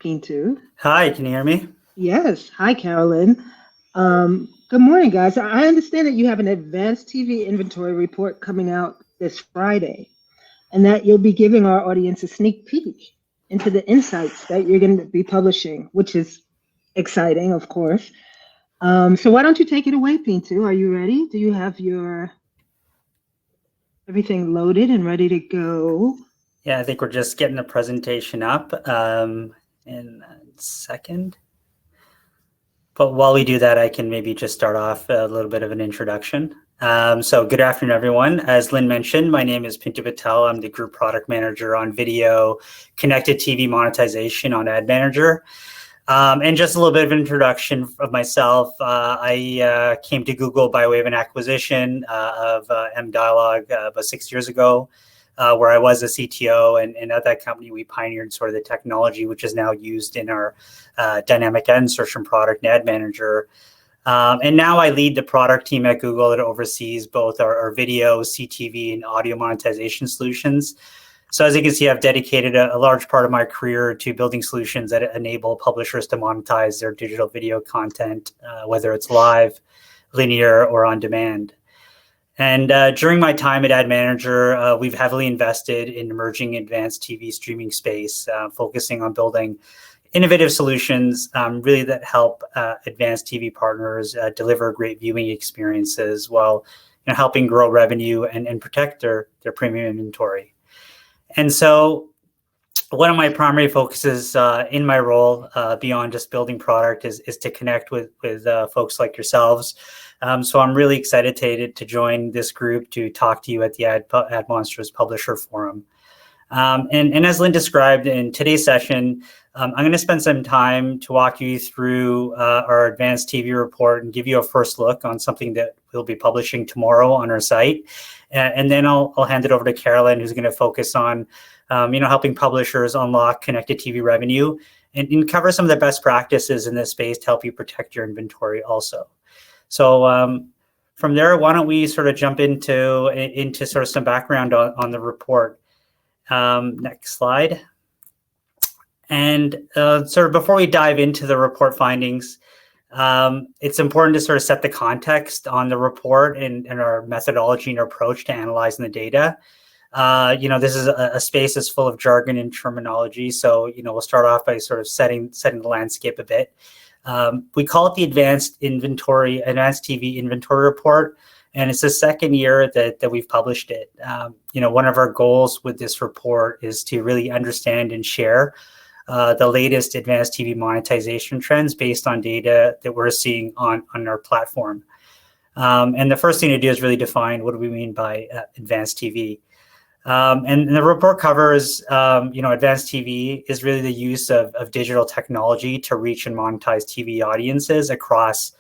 Peentoo. Hi, can you hear me? Yes. Hi, Carolyn. Good morning, guys. I understand that you have an advanced TV inventory report coming out this Friday, and that you'll be giving our audience a sneak peek into the insights that you're going to be publishing, which is exciting, of course. So why don't you take it away, Peentoo? Are you ready? Do you have your everything loaded and ready to go? Yeah, I think we're just getting the presentation up in a second. But while we do that, I can maybe just start off a little bit of an introduction. So good afternoon, everyone. As Lynn mentioned, my name is Peentoo Patel. I'm the Group Product Manager on Video Connected TV Monetization on Ad Manager. And just a little bit of introduction of myself. I came to Google by way of an acquisition of mDialog about 6 years ago, where I was a CTO. And at that company, we pioneered sort of the technology, which is now used in our dynamic ad insertion product and Ad Manager. And now I lead the product team at Google that oversees both our video, CTV, and audio monetization solutions. So as you can see, I've dedicated a large part of my career to building solutions that enable publishers to monetize their digital video content, whether it's live, linear, or on demand. And during my time at Ad Manager, we've heavily invested in emerging advanced TV streaming space, focusing on building innovative solutions really that help advanced TV partners deliver great viewing experiences while helping grow revenue and protect their premium inventory. And so one of my primary focuses in my role beyond just building product is to connect with folks like yourselves. So I'm really excited to join this group to talk to you at the Ad Monsters Publisher Forum. And as Lynn described in today's session, I'm going to spend some time to walk you through our advanced TV report and give you a first look on something that we'll be publishing tomorrow on our site. And then I'll hand it over to Carolyn, who's going to focus on helping publishers unlock connected TV revenue and cover some of the best practices in this space to help you protect your inventory also. So from there, why don't we sort of jump into sort of some background on the report. Next slide. And sort of before we dive into the report findings, it's important to sort of set the context on the report and our methodology and our approach to analyzing the data. This is a space that's full of jargon and terminology. So, we'll start off by sort of setting the landscape a bit. We call it the Advanced TV Inventory Report. And it's the second year that we've published it. One of our goals with this report is to really understand and share the latest advanced TV monetization trends based on data that we're seeing on our platform. And the first thing to do is really define what do we mean by advanced TV. And the report covers, advanced TV is really the use of digital technology to reach and monetize TV audiences across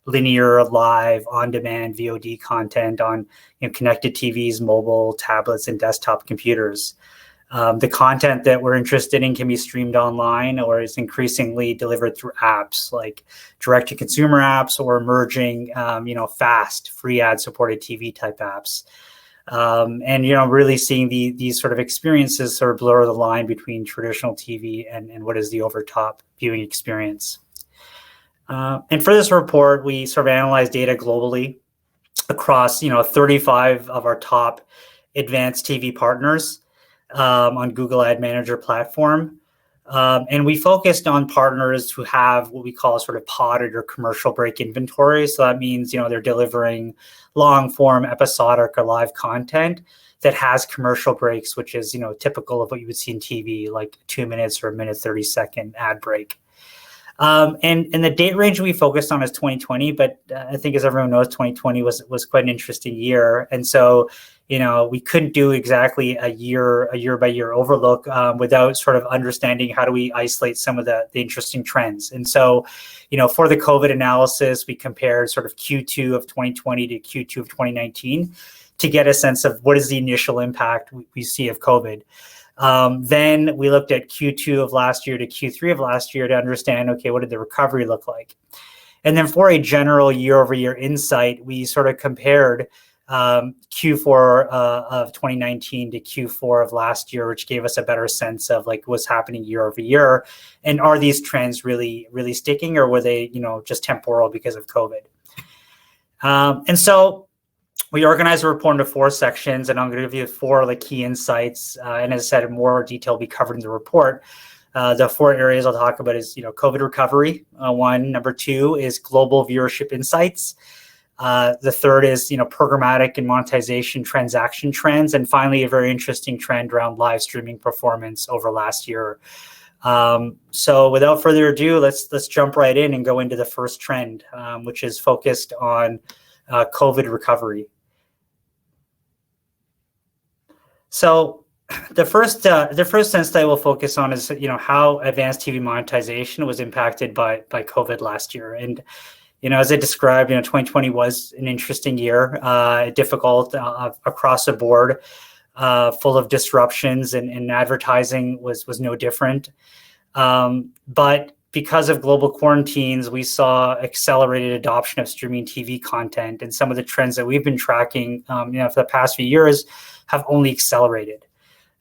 linear, live, on-demand VOD content on connected TVs, mobile, tablets, and desktop computers. The content that we're interested in can be streamed online or is increasingly delivered through apps like direct-to-consumer apps or emerging, fast, free ad-supported TV type apps. And really seeing these sort of experiences sort of blur the line between traditional TV and what is the over-top viewing experience. And for this report, we sort of analyzed data globally across, 35 of our top advanced TV partners on Google Ad Manager platform. And we focused on partners who have what we call sort of podded or commercial break inventory. So that means, they're delivering long form episodic or live content that has commercial breaks, which is, typical of what you would see in TV, like 2 minutes or a minute, 30-second ad break. And the date range we focused on is 2020, but I think as everyone knows, 2020 was quite an interesting year. And so, we couldn't do exactly a year by year overlook without sort of understanding how do we isolate some of the interesting trends. And so, for the COVID analysis, we compared sort of Q2 of 2020 to Q2 of 2019 to get a sense of what is the initial impact we see of COVID. Then we looked at Q2 of last year to Q3 of last year to understand, okay, what did the recovery look like? And then for a general year-over-year insight, we sort of compared Q4 of 2019 to Q4 of last year, which gave us a better sense of like what's happening year over year. And are these trends really sticking, or were they, just temporal because of COVID? And so we organized a report into 4 sections, and I'm going to give you 4 like key insights. And as I said, in more detail will be covered in the report. The 4 areas I'll talk about is, COVID recovery, 1. Number 2 is global viewership insights. The 3rd is, programmatic and monetization transaction trends. And finally, a very interesting trend around live streaming performance over last year. So without further ado, let's jump right in and go into the first trend, which is focused on COVID recovery. So the first insight we'll focus on is, how advanced TV monetization was impacted by COVID last year. And, as I described, 2020 was an interesting year, difficult across the board, full of disruptions, and advertising was no different. But because of global quarantines, we saw accelerated adoption of streaming TV content, and some of the trends that we've been tracking, for the past few years have only accelerated.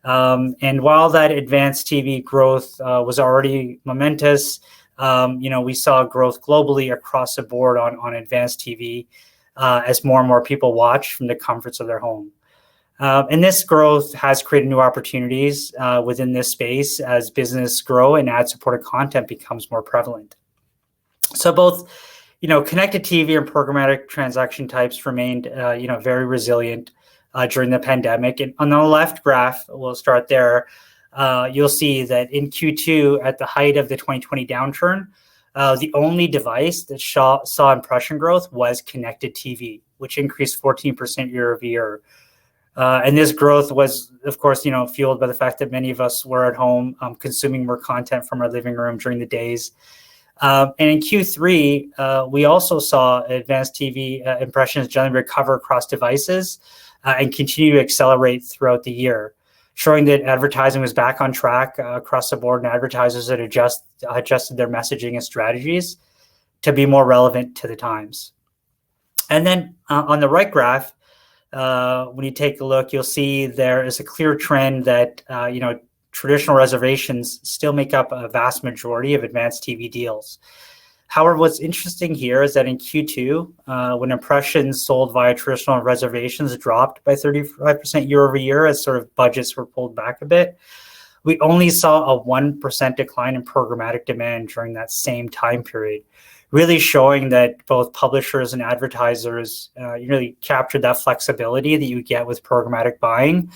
And while that advanced TV growth was already momentous, we saw growth globally across the board on advanced TV as more and more people watch from the comforts of their home. And this growth has created new opportunities within this space as business grow and ad-supported content becomes more prevalent. So both, connected TV and programmatic transaction types remained, very resilient during the pandemic. And on the left graph, we'll start there. You'll see that in Q2, at the height of the 2020 downturn, the only device that saw impression growth was connected TV, which increased 14% year over year. And this growth was, of course, fueled by the fact that many of us were at home consuming more content from our living room during the days. And in Q3, we also saw advanced TV impressions generally recover across devices and continue to accelerate throughout the year, showing that advertising was back on track across the board, and advertisers had adjusted their messaging and strategies to be more relevant to the times. And then on the right graph, when you take a look, you'll see there is a clear trend that, traditional reservations still make up a vast majority of advanced TV deals. However, what's interesting here is that in Q2, when impressions sold via traditional reservations dropped by 35% year over year as sort of budgets were pulled back a bit, we only saw a 1% decline in programmatic demand during that same time period, really showing that both publishers and advertisers really captured that flexibility that you get with programmatic buying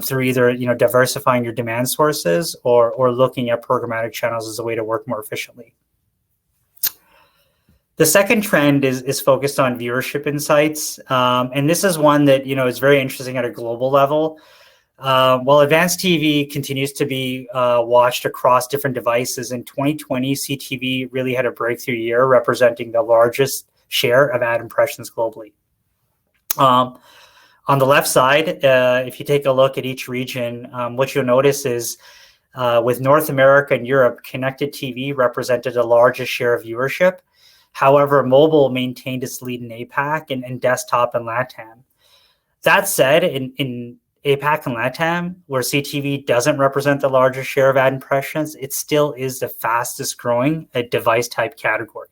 through either diversifying your demand sources or looking at programmatic channels as a way to work more efficiently. The second trend is focused on viewership insights, and this is one that is very interesting at a global level. While advanced TV continues to be watched across different devices, in 2020, CTV really had a breakthrough year, representing the largest share of ad impressions globally. On the left side, if you take a look at each region, what you'll notice is with North America and Europe, connected TV represented the largest share of viewership. However, mobile maintained its lead in APAC and desktop and LATAM. That said, in APAC and LATAM, where CTV doesn't represent the largest share of ad impressions, it still is the fastest growing device type category.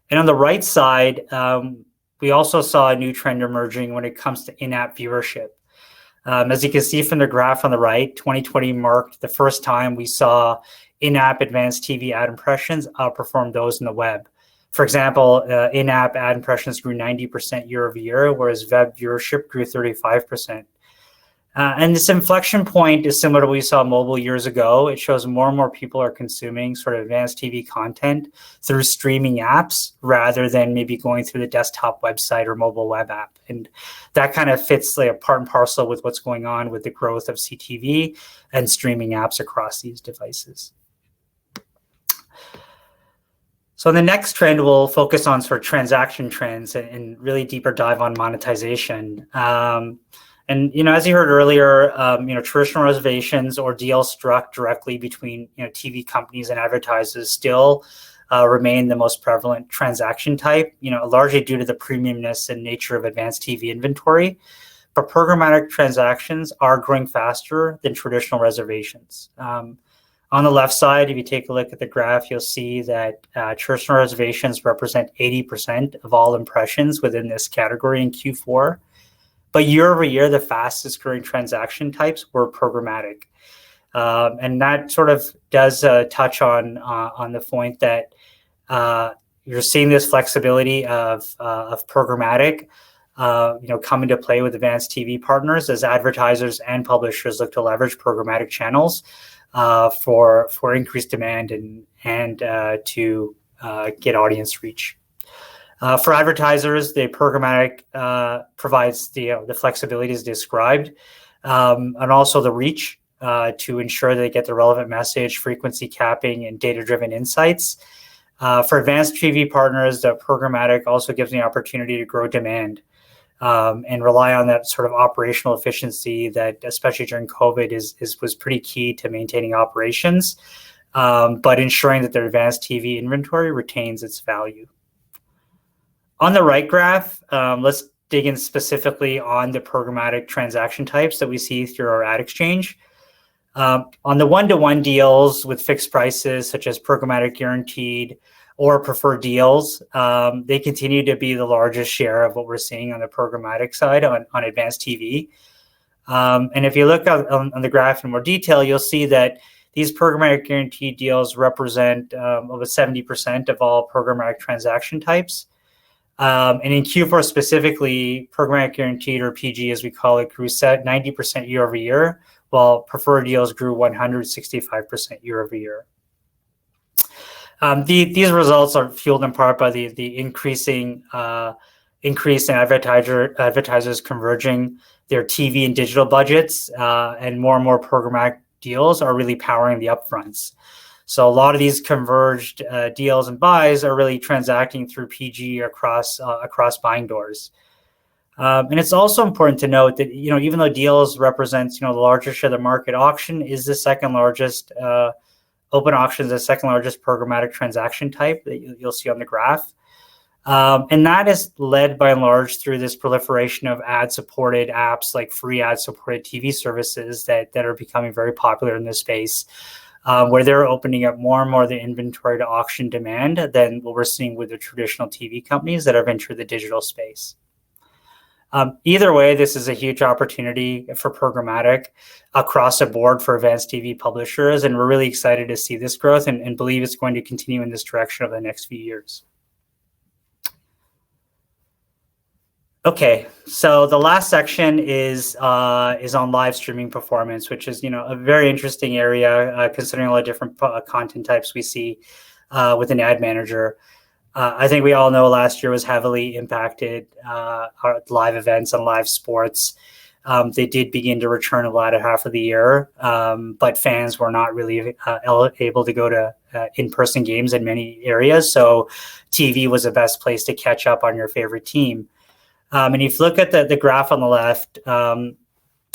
And on the right side, we also saw a new trend emerging when it comes to in-app viewership. As you can see from the graph on the right, 2020 marked the first time we saw in-app advanced TV ad impressions outperform those in the web. For example, in-app ad impressions grew 90% year over year, whereas web viewership grew 35%. And this inflection point is similar to what we saw mobile years ago. It shows more and more people are consuming sort of advanced TV content through streaming apps rather than maybe going through the desktop website or mobile web app. And that kind of fits like a part and parcel with what's going on with the growth of CTV and streaming apps across these devices. So the next trend will focus on sort of transaction trends and really deeper dive on monetization. And as you heard earlier, traditional reservations or deals struck directly between TV companies and advertisers still remain the most prevalent transaction type, largely due to the premiumness and nature of advanced TV inventory. But programmatic transactions are growing faster than traditional reservations. On the left side, if you take a look at the graph, you'll see that traditional reservations represent 80% of all impressions within this category in Q4. But year over year, the fastest growing transaction types were programmatic. And that sort of does touch on the point that you're seeing this flexibility of programmatic come into play with advanced TV partners as advertisers and publishers look to leverage programmatic channels for increased demand and to get audience reach. For advertisers, the programmatic provides the flexibility as described, and also the reach to ensure they get the relevant message, frequency capping, and data-driven insights. For advanced TV partners, the programmatic also gives the opportunity to grow demand and rely on that sort of operational efficiency that, especially during COVID, was pretty key to maintaining operations, but ensuring that their advanced TV inventory retains its value. On the right graph, let's dig in specifically on the programmatic transaction types that we see through our ad exchange. On the one-to-one deals with fixed prices, such as programmatic guaranteed or preferred deals, they continue to be the largest share of what we're seeing on the programmatic side on advanced TV. And if you look on the graph in more detail, you'll see that these programmatic guaranteed deals represent over 70% of all programmatic transaction types. And in Q4 specifically, programmatic guaranteed, or PG as we call it, grew 90% year over year, while preferred deals grew 165% year over year. These results are fueled in part by the increase in advertisers converging their TV and digital budgets, and more programmatic deals are really powering the upfronts. So a lot of these converged deals and buys are really transacting through PG across buying doors. And it's also important to note that even though deals represents the largest share of the market, auction is the second largest. Open auction is the second largest programmatic transaction type that you'll see on the graph. And that is led by and large through this proliferation of ad-supported apps like free ad-supported TV services that are becoming very popular in this space, where they're opening up more and more of the inventory to auction demand than what we're seeing with the traditional TV companies that have entered the digital space. Either way, this is a huge opportunity for programmatic across the board for advanced TV publishers, and we're really excited to see this growth and believe it's going to continue in this direction over the next few years. Okay, so the last section is on live streaming performance, which is a very interesting area considering all the different content types we see with an ad manager. I think we all know last year was heavily impacted. Our live events and live sports, they did begin to return the latter half of the year, but fans were not really able to go to in-person games in many areas. So TV was the best place to catch up on your favorite team. And if you look at the graph on the left,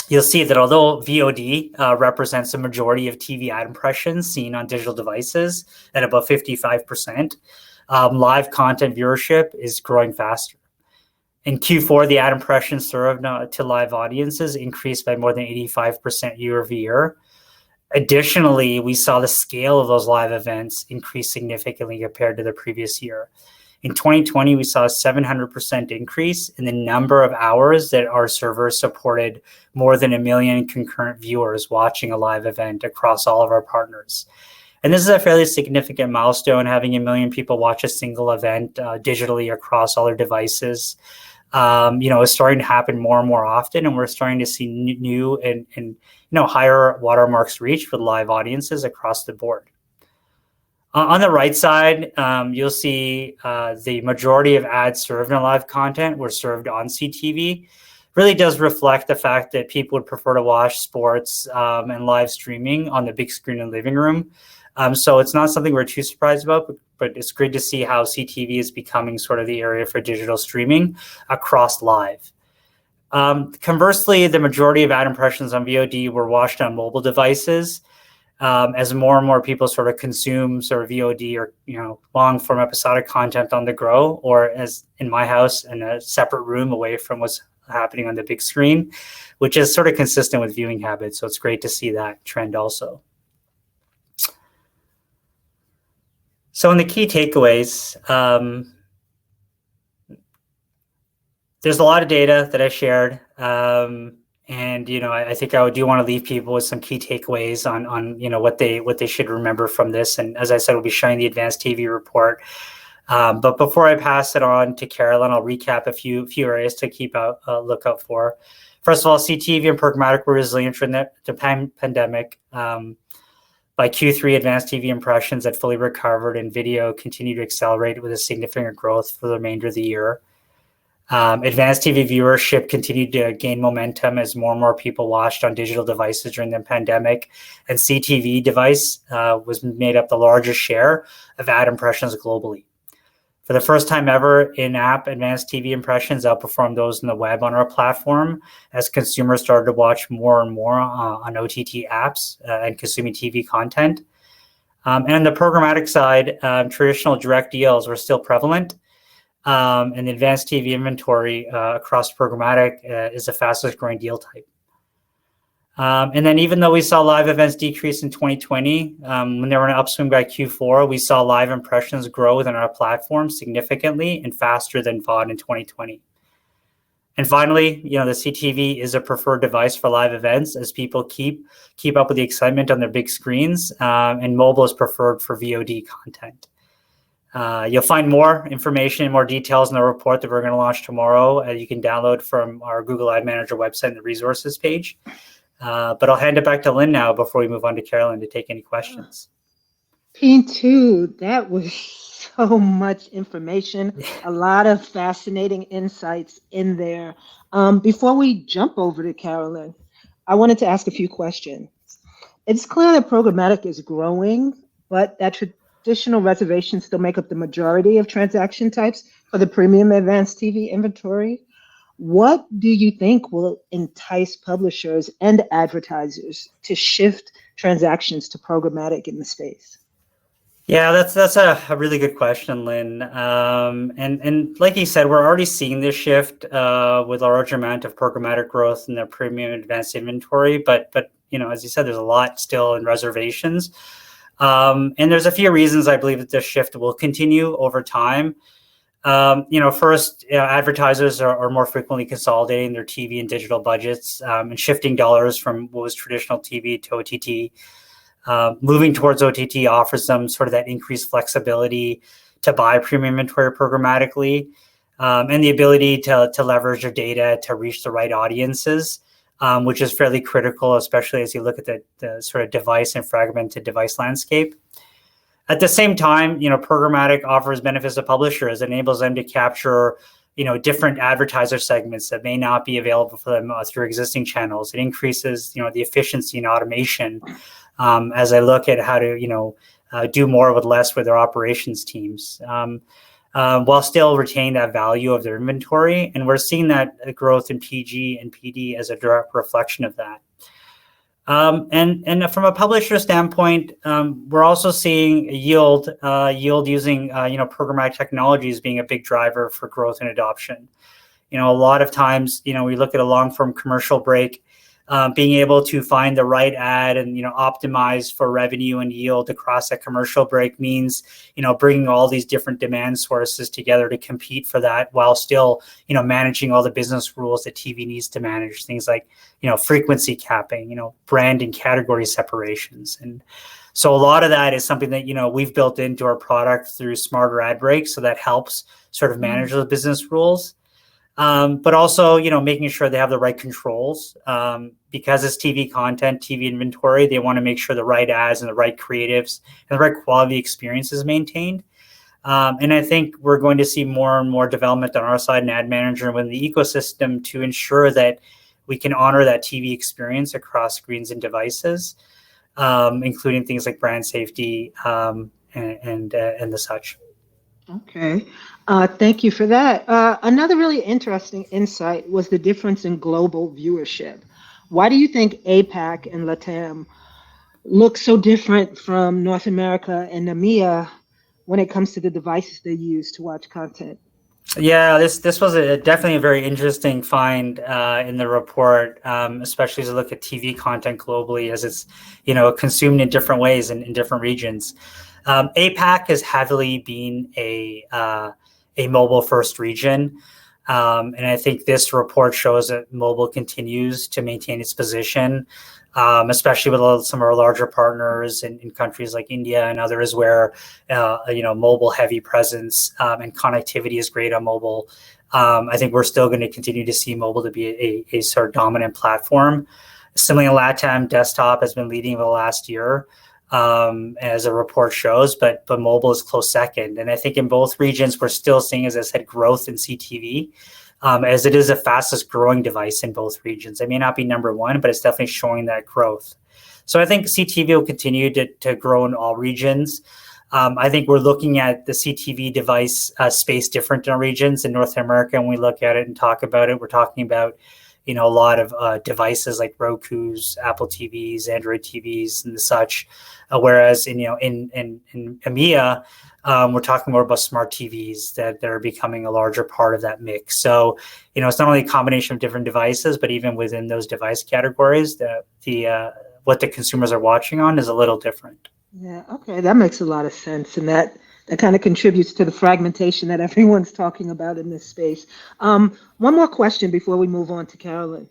you'll see that although VOD represents the majority of TV ad impressions seen on digital devices at about 55%, live content viewership is growing faster. In Q4, the ad impressions served to live audiences increased by more than 85% year over year. Additionally, we saw the scale of those live events increase significantly compared to the previous year. In 2020, we saw a 700% increase in the number of hours that our servers supported more than 1 million concurrent viewers watching a live event across all of our partners. And this is a fairly significant milestone, having 1 million people watch a single event digitally across all their devices. It's starting to happen more and more often, and we're starting to see new and higher watermarks reached with live audiences across the board. On the right side, you'll see the majority of ads served in live content were served on CTV. Really does reflect the fact that people would prefer to watch sports and live streaming on the big screen in the living room. So it's not something we're too surprised about, but it's great to see how CTV is becoming sort of the area for digital streaming across live. Conversely, the majority of ad impressions on VOD were watched on mobile devices. as more and more people sort of consume sort of VOD or long form episodic content on the go, or as in my house in a separate room away from what's happening on the big screen, which is sort of consistent with viewing habits. So it's great to see that trend also. So in the key takeaways, there's a lot of data that I shared. And I think I do want to leave people with some key takeaways on what they should remember from this. And as I said, we'll be showing the advanced TV report. But before I pass it on to Carolyn, I'll recap a few areas to keep a lookout for. First of all, CTV and programmatic were resilient during the pandemic. By Q3, advanced TV impressions had fully recovered, and video continued to accelerate with a significant growth for the remainder of the year. Advanced TV viewership continued to gain momentum as more and more people watched on digital devices during the pandemic, and CTV device was made up the largest share of ad impressions globally. For the first time ever, in-app advanced TV impressions outperformed those in the web on our platform as consumers started to watch more and more on OTT apps and consuming TV content. And on the programmatic side, traditional direct deals were still prevalent. And the advanced TV inventory across programmatic is the fastest growing deal type. And then even though we saw live events decrease in 2020, when they were in an upswing by Q4, we saw live impressions grow within our platform significantly and faster than VOD in 2020. And finally, the CTV is a preferred device for live events as people keep up with the excitement on their big screens, and mobile is preferred for VOD content. You'll find more information and more details in the report that we're going to launch tomorrow. You can download from our Google Ad Manager website in the resources page. But I'll hand it back to Lynn now before we move on to Carolyn to take any questions. Peentoo, that was so much information, a lot of fascinating insights in there. Before we jump over to Carolyn, I wanted to ask a few questions. It's clear that programmatic is growing, but that traditional reservations still make up the majority of transaction types for the premium advanced TV inventory. What do you think will entice publishers and advertisers to shift transactions to programmatic in the space? Yeah, that's a really good question, Lynn. And like you said, we're already seeing this shift with a large amount of programmatic growth in the premium advanced inventory. But as you said, there's a lot still in reservations. And there's a few reasons I believe that this shift will continue over time. First, advertisers are more frequently consolidating their TV and digital budgets and shifting dollars from what was traditional TV to OTT. Moving towards OTT offers them sort of that increased flexibility to buy premium inventory programmatically, and the ability to leverage their data to reach the right audiences, which is fairly critical, especially as you look at the sort of device and fragmented device landscape. At the same time, programmatic offers benefits to publishers, enables them to capture, different advertiser segments that may not be available for them through existing channels. It increases, the efficiency and automation as I look at how to, do more with less with their operations teams, while still retaining that value of their inventory. And we're seeing that growth in PG and PD as a direct reflection of that. And from a publisher standpoint, we're also seeing yield using programmatic technologies being a big driver for growth and adoption. A lot of times, we look at a long form commercial break, being able to find the right ad and optimize for revenue and yield across that commercial break means bringing all these different demand sources together to compete for that while still managing all the business rules that TV needs to manage, things like frequency capping, brand and category separations. And so a lot of that is something that we've built into our product through smarter ad breaks, so that helps sort of manage those business rules. But also, making sure they have the right controls, because it's TV content, TV inventory, they want to make sure the right ads and the right creatives and the right quality experience is maintained. And I think we're going to see more and more development on our side in Ad Manager and within the ecosystem to ensure that we can honor that TV experience across screens and devices, including things like brand safety and the such. Okay. Thank you for that. Another really interesting insight was the difference in global viewership. Why do you think APAC and LATAM look so different from North America and EMEA when it comes to the devices they use to watch content? Yeah, this was definitely a very interesting find in the report, especially as you look at TV content globally, as it's consumed in different ways in different regions. APAC has heavily been a mobile first region, and I think this report shows that mobile continues to maintain its position, especially with some of our larger partners in countries like India and others where mobile heavy presence and connectivity is great on mobile. I think we're still going to continue to see mobile to be a sort of dominant platform. Similarly, in LATAM, desktop has been leading the last year, as a report shows, but mobile is close second. And I think in both regions, we're still seeing, as I said, growth in CTV, as it is the fastest growing device in both regions. It may not be number one, but it's definitely showing that growth. So I think CTV will continue to grow in all regions. I think we're looking at the CTV device space different in our regions. In North America, when we look at it and talk about it, we're talking about a lot of devices like Roku's, Apple TVs, Android TVs, and such. Whereas in EMEA, we're talking more about smart TVs that are becoming a larger part of that mix. So it's not only a combination of different devices, but even within those device categories, what the consumers are watching on is a little different. Yeah, okay, that makes a lot of sense, and that kind of contributes to the fragmentation that everyone's talking about in this space. One more question before we move on to Carolyn.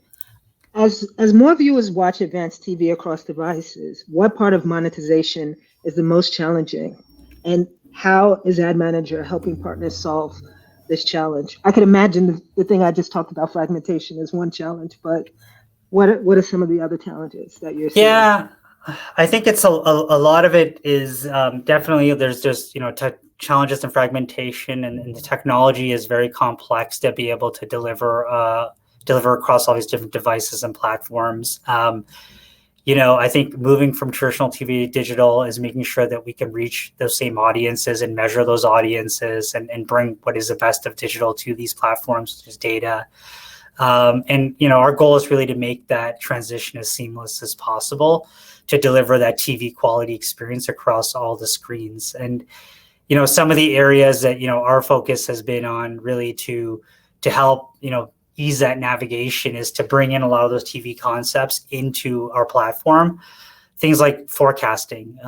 As more viewers watch advanced TV across devices, what part of monetization is the most challenging, and how is Ad Manager helping partners solve this challenge? I can imagine the thing I just talked about, fragmentation, is one challenge, but what are some of the other challenges that you're seeing? Yeah, I think it's a lot of it is definitely there's just challenges and fragmentation, and the technology is very complex to be able to deliver across all these different devices and platforms. I think moving from traditional TV to digital is making sure that we can reach those same audiences and measure those audiences and bring what is the best of digital to these platforms, such as data. Our goal is really to make that transition as seamless as possible to deliver that TV quality experience across all the screens. And, some of the areas that, our focus has been on really to help, ease that navigation is to bring in a lot of those TV concepts into our platform. Things like forecasting.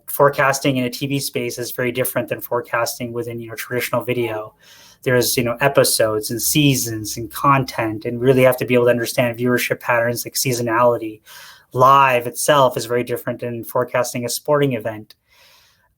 Forecasting in a TV space is very different than forecasting within, traditional video. There's, episodes and seasons and content, and really have to be able to understand viewership patterns like seasonality. Live itself is very different than forecasting a sporting event.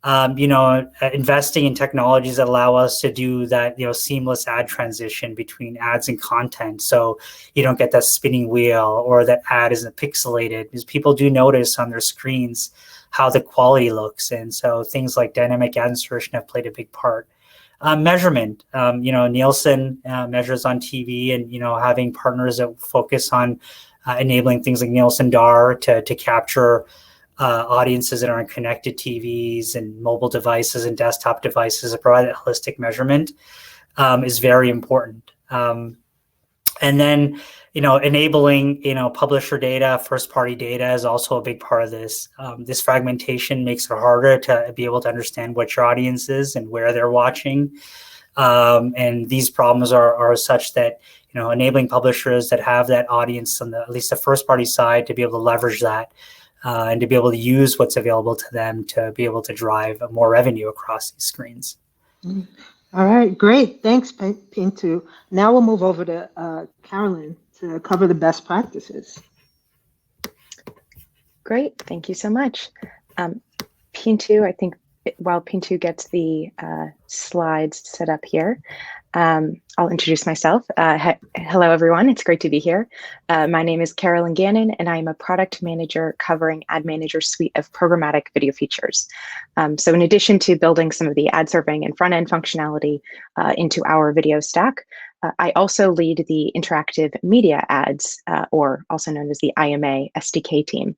Investing in technologies that allow us to do that, seamless ad transition between ads and content. So you don't get that spinning wheel or that ad isn't pixelated, because people do notice on their screens how the quality looks. And so things like dynamic ad insertion have played a big part. Measurement, Nielsen measures on TV, and, having partners that focus on enabling things like Nielsen DAR to capture audiences that are on connected TVs and mobile devices and desktop devices to provide that holistic measurement is very important. And then, enabling, publisher data, first party data is also a big part of this. This fragmentation makes it harder to be able to understand what your audience is and where they're watching. And these problems are such that, enabling publishers that have that audience on at least the first party side to be able to leverage that and to be able to use what's available to them to be able to drive more revenue across these screens. All right, great. Thanks, Peentoo. Now we'll move over to Carolyn to cover the best practices. Great, thank you so much. Peentoo, I think while Peentoo gets the slides set up here, I'll introduce myself. Hello, everyone. It's great to be here. My name is Carolyn Ganon, and I'm a product manager covering Ad Manager's suite of programmatic video features. So in addition to building some of the ad serving and front-end functionality into our video stack, I also lead the interactive media ads, or also known as the IMA SDK team,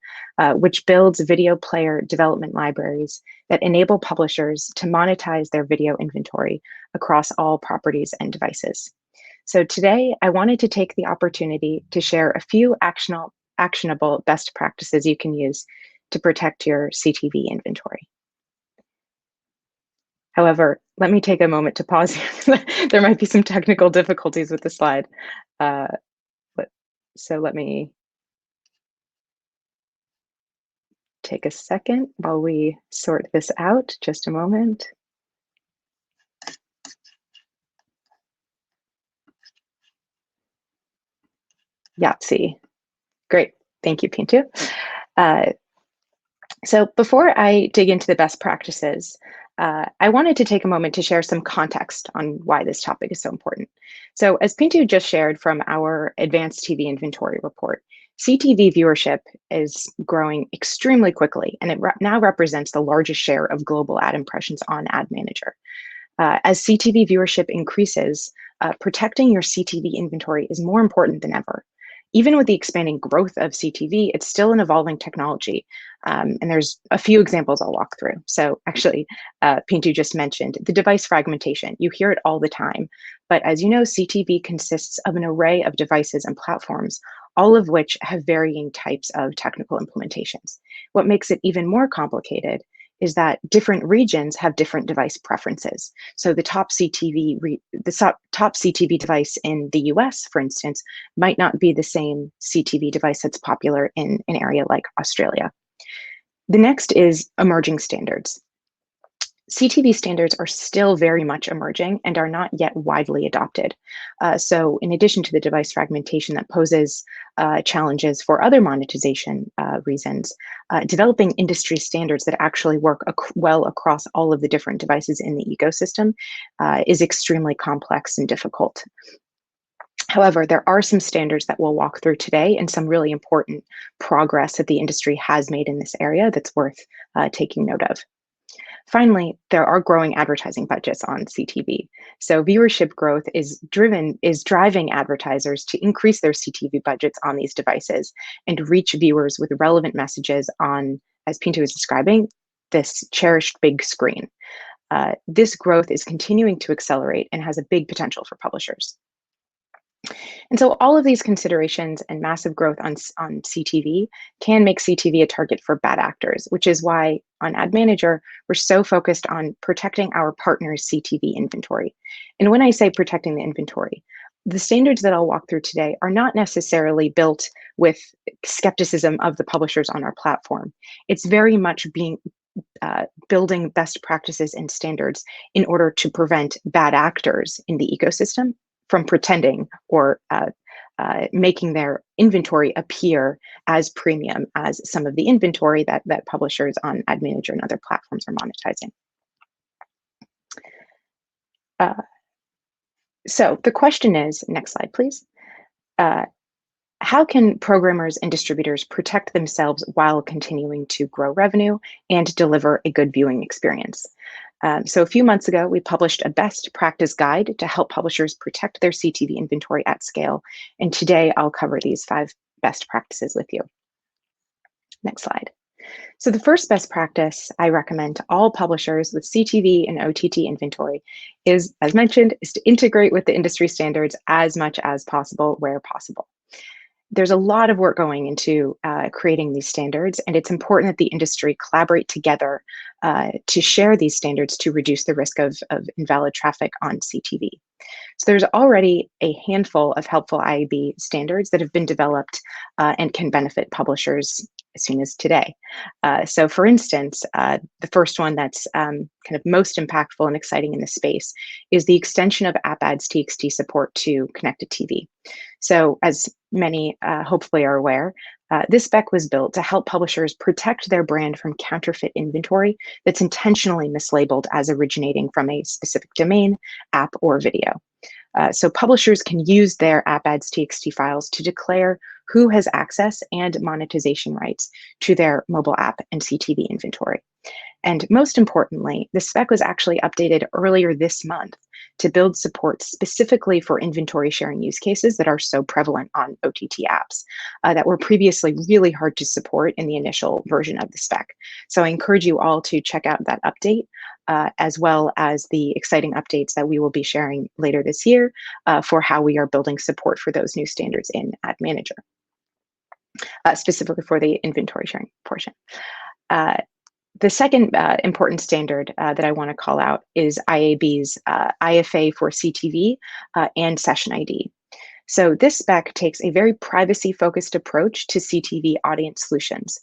which builds video player development libraries that enable publishers to monetize their video inventory across all properties and devices. So today, I wanted to take the opportunity to share a few actionable best practices you can use to protect your CTV inventory. However, let me take a moment to pause here. There might be some technical difficulties with the slide. So let me take a second while we sort this out, just a moment. Yahtzee. Great, thank you, Peentoo. So before I dig into the best practices, I wanted to take a moment to share some context on why this topic is so important. So as Peentoo just shared from our advanced TV inventory report, CTV viewership is growing extremely quickly, and it now represents the largest share of global ad impressions on Ad Manager. As CTV viewership increases, protecting your CTV inventory is more important than ever. Even with the expanding growth of CTV, it's still an evolving technology. And there's a few examples I'll walk through. So actually, Peentoo just mentioned the device fragmentation. You hear it all the time. But as you know, CTV consists of an array of devices and platforms, all of which have varying types of technical implementations. What makes it even more complicated is that different regions have different device preferences. So the top CTV device in the US, for instance, might not be the same CTV device that's popular in an area like Australia. The next is emerging standards. CTV standards are still very much emerging and are not yet widely adopted. So in addition to the device fragmentation that poses challenges for other monetization reasons, developing industry standards that actually work well across all of the different devices in the ecosystem is extremely complex and difficult. However, there are some standards that we'll walk through today and some really important progress that the industry has made in this area that's worth taking note of. Finally, there are growing advertising budgets on CTV. So viewership growth is driving advertisers to increase their CTV budgets on these devices and reach viewers with relevant messages on, as Peentoo is describing, this cherished big screen. This growth is continuing to accelerate and has a big potential for publishers. And so all of these considerations and massive growth on CTV can make CTV a target for bad actors, which is why on Ad Manager, we're so focused on protecting our partners' CTV inventory. And when I say protecting the inventory, the standards that I'll walk through today are not necessarily built with skepticism of the publishers on our platform. It's very much building best practices and standards in order to prevent bad actors in the ecosystem from pretending or making their inventory appear as premium as some of the inventory that publishers on Ad Manager and other platforms are monetizing. So the question is, next slide, please. How can programmers and distributors protect themselves while continuing to grow revenue and deliver a good viewing experience? So a few months ago, we published a best practice guide to help publishers protect their CTV inventory at scale. And today I'll cover these 5 best practices with you. Next slide. So the first best practice I recommend to all publishers with CTV and OTT inventory is, as mentioned, is to integrate with the industry standards as much as possible where possible. There's a lot of work going into creating these standards, and it's important that the industry collaborate together to share these standards to reduce the risk of invalid traffic on CTV. So there's already a handful of helpful IAB standards that have been developed and can benefit publishers as soon as today. So for instance, the first one that's kind of most impactful and exciting in this space is the extension of app ads TXT support to connected TV. So as many hopefully are aware, this spec was built to help publishers protect their brand from counterfeit inventory that's intentionally mislabeled as originating from a specific domain, app, or video. So publishers can use their app ads TXT files to declare who has access and monetization rights to their mobile app and CTV inventory. And most importantly, the spec was actually updated earlier this month to build support specifically for inventory sharing use cases that are so prevalent on OTT apps that were previously really hard to support in the initial version of the spec. So I encourage you all to check out that update, as well as the exciting updates that we will be sharing later this year for how we are building support for those new standards in Ad Manager. specifically for the inventory sharing portion. The second important standard that I want to call out is IAB's IFA for CTV and session ID. So this spec takes a very privacy-focused approach to CTV audience solutions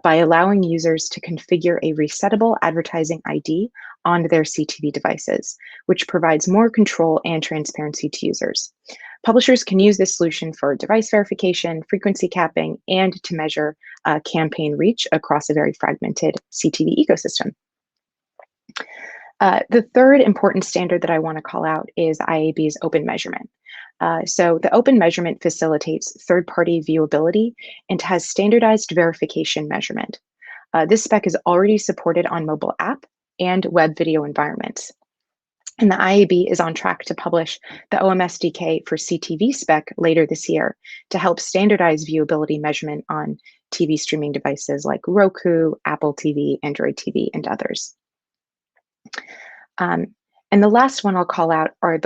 by allowing users to configure a resettable advertising ID on their CTV devices, which provides more control and transparency to users. Publishers can use this solution for device verification, frequency capping, and to measure campaign reach across a very fragmented CTV ecosystem. The third important standard that I want to call out is IAB's open measurement. So the open measurement facilitates third-party viewability and has standardized verification measurement. This spec is already supported on mobile app and web video environments. And the IAB is on track to publish the OMSDK for CTV spec later this year to help standardize viewability measurement on TV streaming devices like Roku, Apple TV, Android TV, and others. And the last one I'll call out are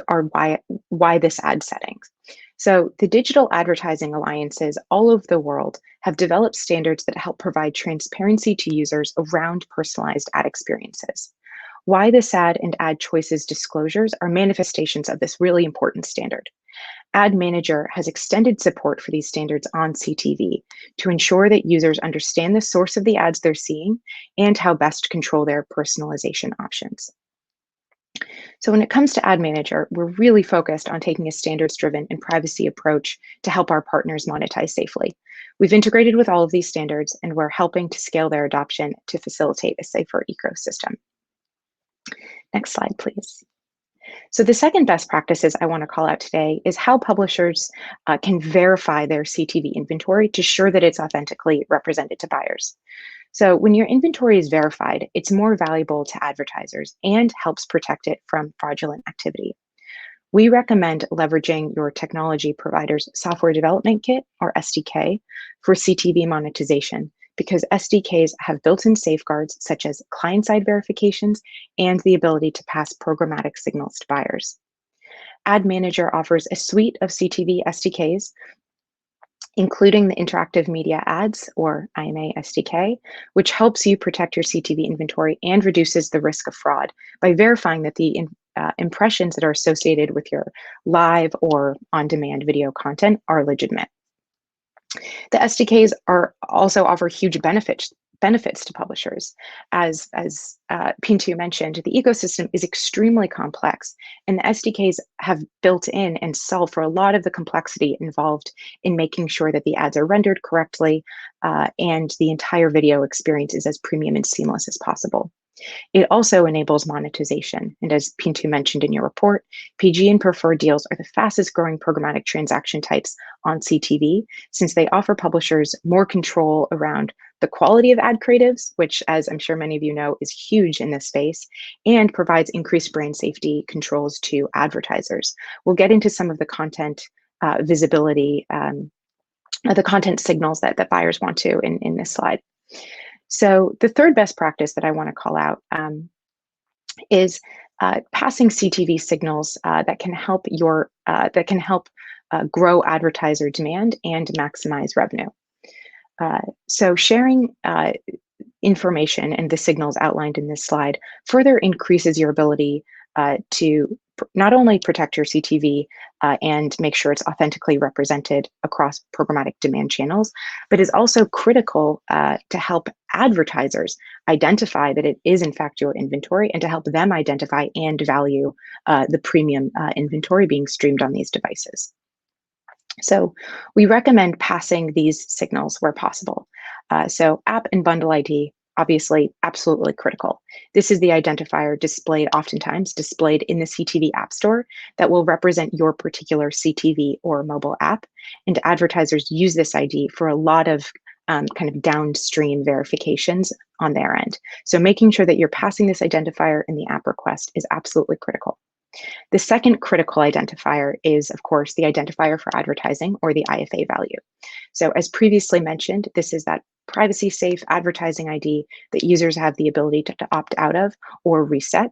why this ad settings. So the digital advertising alliances all over the world have developed standards that help provide transparency to users around personalized ad experiences. Why this ad and ad choices disclosures are manifestations of this really important standard. Ad Manager has extended support for these standards on CTV to ensure that users understand the source of the ads they're seeing and how best to control their personalization options. So when it comes to Ad Manager, we're really focused on taking a standards-driven and privacy approach to help our partners monetize safely. We've integrated with all of these standards, and we're helping to scale their adoption to facilitate a safer ecosystem. Next slide, please. So the second best practices I want to call out today is how publishers can verify their CTV inventory to ensure that it's authentically represented to buyers. So when your inventory is verified, it's more valuable to advertisers and helps protect it from fraudulent activity. We recommend leveraging your technology provider's software development kit, or SDK, for CTV monetization, because SDKs have built-in safeguards such as client-side verifications and the ability to pass programmatic signals to buyers. Ad Manager offers a suite of CTV SDKs, including the Interactive Media Ads, or IMA SDK, which helps you protect your CTV inventory and reduces the risk of fraud by verifying that the impressions that are associated with your live or on-demand video content are legitimate. The SDKs also offer huge benefits to publishers. As Peentoo mentioned, the ecosystem is extremely complex, and the SDKs have built in and solve for a lot of the complexity involved in making sure that the ads are rendered correctly and the entire video experience is as premium and seamless as possible. It also enables monetization. And as Peentoo mentioned in your report, PG and preferred deals are the fastest growing programmatic transaction types on CTV, since they offer publishers more control around the quality of ad creatives, which, as I'm sure many of you know, is huge in this space, and provides increased brand safety controls to advertisers. We'll get into some of the content visibility, the content signals that buyers want to in this slide. So the third best practice that I want to call out is passing CTV signals that can help grow advertiser demand and maximize revenue. So sharing information and the signals outlined in this slide further increases your ability to not only protect your CTV and make sure it's authentically represented across programmatic demand channels, but is also critical to help advertisers identify that it is in fact your inventory and to help them identify and value the premium inventory being streamed on these devices. So we recommend passing these signals where possible. So app and bundle ID, obviously, absolutely critical. This is the identifier oftentimes displayed in the CTV App Store that will represent your particular CTV or mobile app. And advertisers use this ID for a lot of kind of downstream verifications on their end. So making sure that you're passing this identifier in the app request is absolutely critical. The second critical identifier is, of course, the identifier for advertising, or the IFA value. So as previously mentioned, this is that privacy safe advertising ID that users have the ability to opt out of or reset.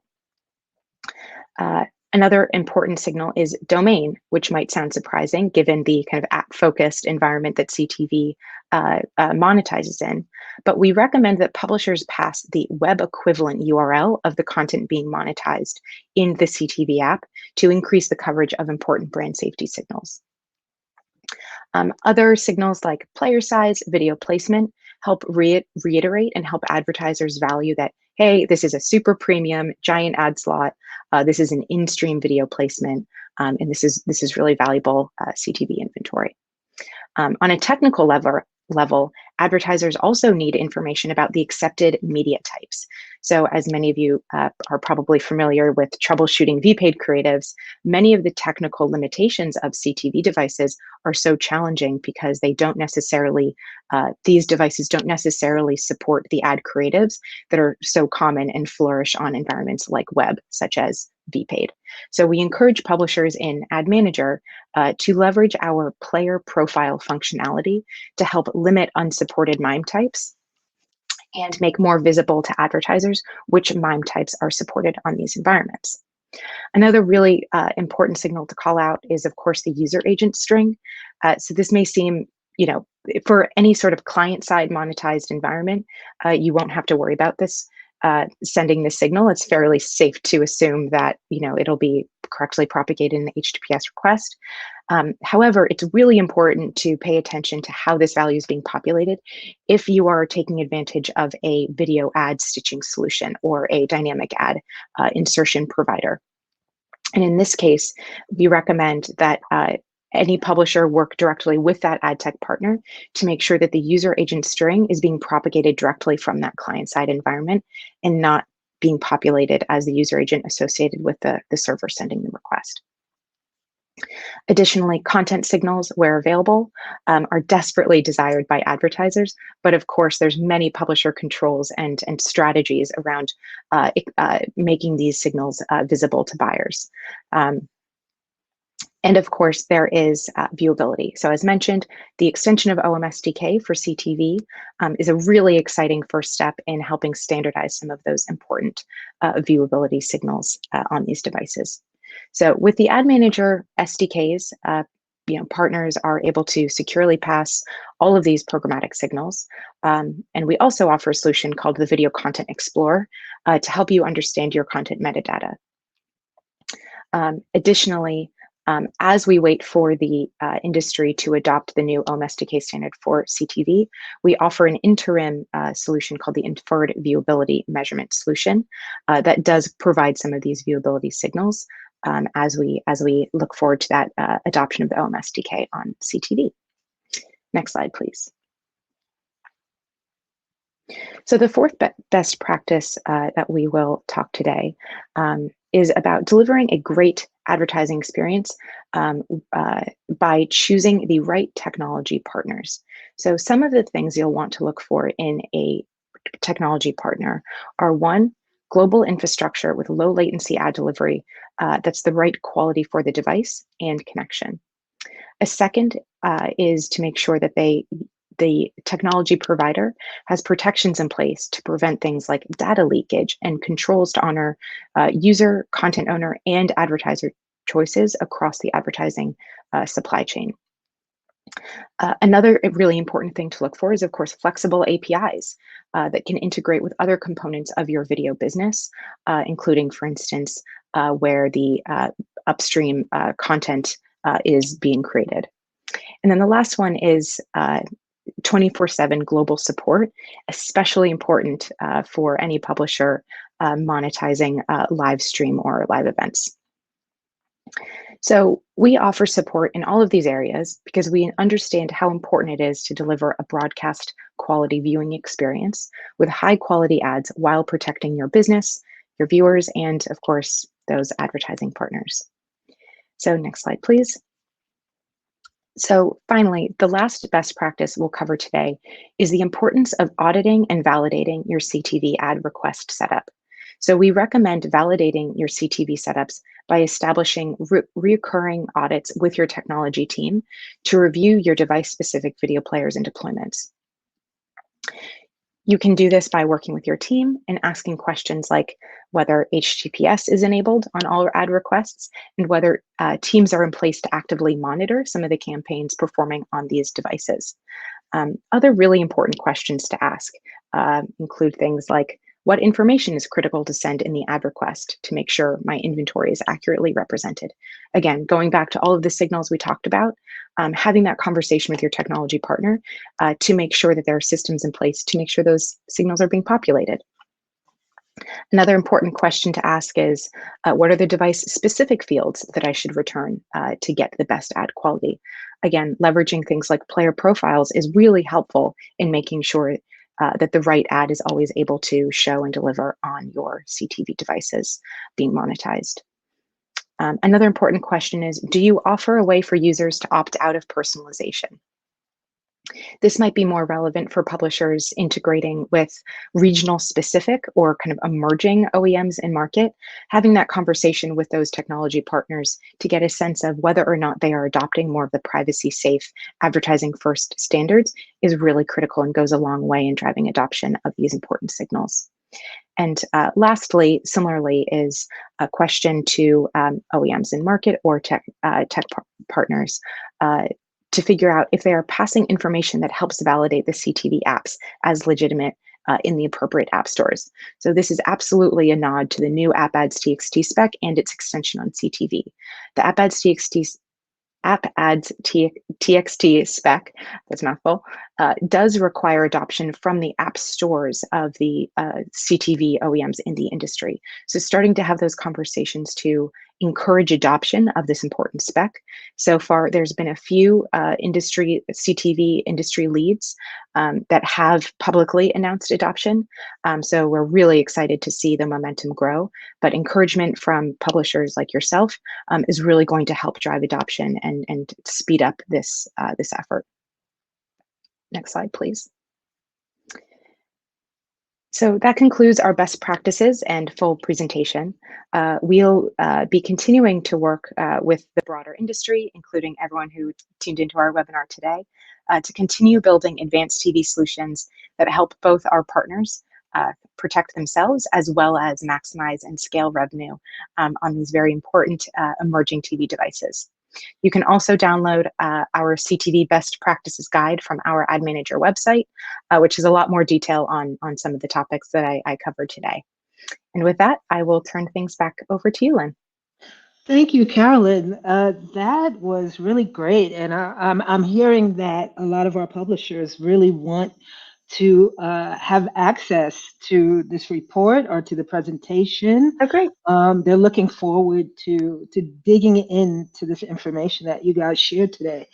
Another important signal is domain, which might sound surprising given the kind of app-focused environment that CTV monetizes in. But we recommend that publishers pass the web equivalent URL of the content being monetized in the CTV app to increase the coverage of important brand safety signals. Other signals like player size, video placement help reiterate and help advertisers value that, hey, this is a super premium giant ad slot. This is an in-stream video placement, and this is really valuable CTV inventory. On a technical level, advertisers also need information about the accepted media types. So as many of you are probably familiar with troubleshooting VPaid creatives, many of the technical limitations of CTV devices are so challenging because they don't necessarily, these devices don't necessarily support the ad creatives that are so common and flourish on environments like web, such as VPaid. So we encourage publishers in Ad Manager to leverage our player profile functionality to help limit unsupported MIME types and make more visible to advertisers which MIME types are supported on these environments. Another really important signal to call out is, of course, the user agent string. So this may seem, for any sort of client-side monetized environment, you won't have to worry about this. Sending the signal, it's fairly safe to assume that it'll be correctly propagated in the HTTPS request. However, it's really important to pay attention to how this value is being populated if you are taking advantage of a video ad stitching solution or a dynamic ad insertion provider. And in this case, we recommend that any publisher work directly with that ad tech partner to make sure that the user agent string is being propagated directly from that client-side environment and not being populated as the user agent associated with the server sending the request. Additionally, content signals, where available, are desperately desired by advertisers, but of course, there's many publisher controls and strategies around making these signals visible to buyers. And of course, there is viewability. So as mentioned, the extension of OMSDK for CTV is a really exciting first step in helping standardize some of those important viewability signals on these devices. So with the Ad Manager SDKs, partners are able to securely pass all of these programmatic signals. And we also offer a solution called the Video Content Explorer to help you understand your content metadata. Additionally, as we wait for the industry to adopt the new OMSDK standard for CTV, we offer an interim solution called the Inferred Viewability Measurement Solution that does provide some of these viewability signals as we look forward to that adoption of the OMSDK on CTV. Next slide, please. So the fourth best practice that we will talk today is about delivering a great advertising experience by choosing the right technology partners. So some of the things you'll want to look for in a technology partner are: one, global infrastructure with low latency ad delivery that's the right quality for the device and connection. A second is to make sure that the technology provider has protections in place to prevent things like data leakage and controls to honor user, content owner, and advertiser choices across the advertising supply chain. Another really important thing to look for is, of course, flexible APIs that can integrate with other components of your video business, including, for instance, where the upstream content is being created. And then the last one is 24/7 global support, especially important for any publisher monetizing live stream or live events. So we offer support in all of these areas because we understand how important it is to deliver a broadcast quality viewing experience with high quality ads while protecting your business, your viewers, and of course, those advertising partners. So next slide, please. So finally, the last best practice we'll cover today is the importance of auditing and validating your CTV ad request setup. So we recommend validating your CTV setups by establishing recurring audits with your technology team to review your device-specific video players and deployments. You can do this by working with your team and asking questions like whether HTTPS is enabled on all ad requests and whether teams are in place to actively monitor some of the campaigns performing on these devices. Other really important questions to ask include things like, what information is critical to send in the ad request to make sure my inventory is accurately represented? Again, going back to all of the signals we talked about, having that conversation with your technology partner to make sure that there are systems in place to make sure those signals are being populated. Another important question to ask is, what are the device-specific fields that I should return to get the best ad quality? Again, leveraging things like player profiles is really helpful in making sure that the right ad is always able to show and deliver on your CTV devices being monetized. Another important question is, do you offer a way for users to opt out of personalization? This might be more relevant for publishers integrating with regional specific or kind of emerging OEMs in market. Having that conversation with those technology partners to get a sense of whether or not they are adopting more of the privacy safe advertising first standards is really critical and goes a long way in driving adoption of these important signals. And lastly, similarly, is a question to OEMs in market or tech partners to figure out if they are passing information that helps validate the CTV apps as legitimate in the appropriate app stores. So this is absolutely a nod to the new AppAds.txt spec and its extension on CTV. The AppAds.txt spec, that's a mouthful, does require adoption from the app stores of the CTV OEMs in the industry. So starting to have those conversations to encourage adoption of this important spec. So far, there's been a few CTV industry leads that have publicly announced adoption. So we're really excited to see the momentum grow, but encouragement from publishers like yourself is really going to help drive adoption and speed up this effort. Next slide, please. So that concludes our best practices and full presentation. We'll be continuing to work with the broader industry, including everyone who tuned into our webinar today, to continue building advanced TV solutions that help both our partners protect themselves as well as maximize and scale revenue on these very important emerging TV devices. You can also download our CTV best practices guide from our Ad Manager website, which is a lot more detail on some of the topics that I covered today. And with that, I will turn things back over to you, Lynn. Thank you, Carolyn. That was really great. And I'm hearing that a lot of our publishers really want to have access to this report or to the presentation. Oh, great. They're looking forward to digging into this information that you guys shared today.